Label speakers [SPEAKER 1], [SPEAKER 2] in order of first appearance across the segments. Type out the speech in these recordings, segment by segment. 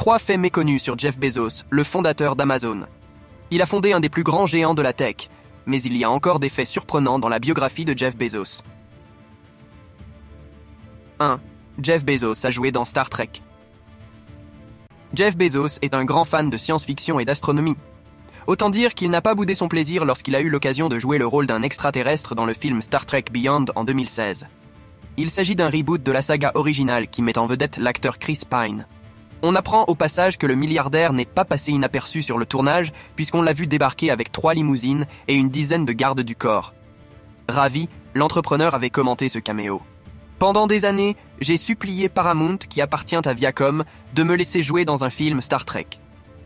[SPEAKER 1] 3 faits méconnus sur Jeff Bezos, le fondateur d'Amazon. Il a fondé un des plus grands géants de la tech, mais il y a encore des faits surprenants dans la biographie de Jeff Bezos. 1. Jeff Bezos a joué dans Star Trek. Jeff Bezos est un grand fan de science-fiction et d'astronomie. Autant dire qu'il n'a pas boudé son plaisir lorsqu'il a eu l'occasion de jouer le rôle d'un extraterrestre dans le film Star Trek Beyond en 2016. Il s'agit d'un reboot de la saga originale qui met en vedette l'acteur Chris Pine. On apprend au passage que le milliardaire n'est pas passé inaperçu sur le tournage puisqu'on l'a vu débarquer avec 3 limousines et une dizaine de gardes du corps. Ravi, l'entrepreneur avait commenté ce caméo. Pendant des années, j'ai supplié Paramount, qui appartient à Viacom, de me laisser jouer dans un film Star Trek.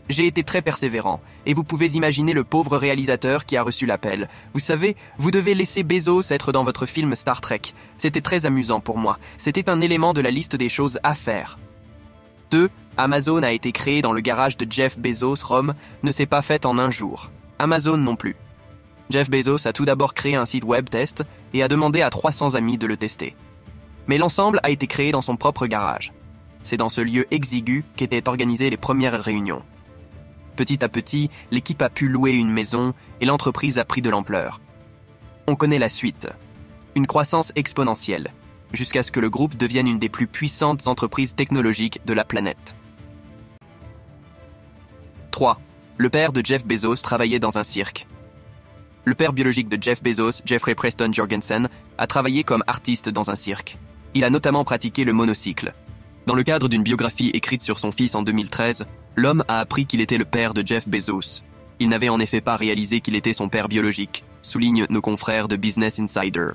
[SPEAKER 1] J'ai été très persévérant, et vous pouvez imaginer le pauvre réalisateur qui a reçu l'appel. Vous savez, vous devez laisser Bezos être dans votre film Star Trek. C'était très amusant pour moi. C'était un élément de la liste des choses à faire. 2. Amazon a été créé dans le garage de Jeff Bezos. Rome ne s'est pas faite en un jour. Amazon non plus. Jeff Bezos a tout d'abord créé un site web test et a demandé à 300 amis de le tester. Mais l'ensemble a été créé dans son propre garage. C'est dans ce lieu exigu qu'étaient organisées les premières réunions. Petit à petit, l'équipe a pu louer une maison et l'entreprise a pris de l'ampleur. On connaît la suite. Une croissance exponentielle, jusqu'à ce que le groupe devienne une des plus puissantes entreprises technologiques de la planète. 3. Le père de Jeff Bezos travaillait dans un cirque. Le père biologique de Jeff Bezos, Jeffrey Preston Jorgensen, a travaillé comme artiste dans un cirque. Il a notamment pratiqué le monocycle. Dans le cadre d'une biographie écrite sur son fils en 2013, l'homme a appris qu'il était le père de Jeff Bezos. Il n'avait en effet pas réalisé qu'il était son père biologique, soulignent nos confrères de Business Insider.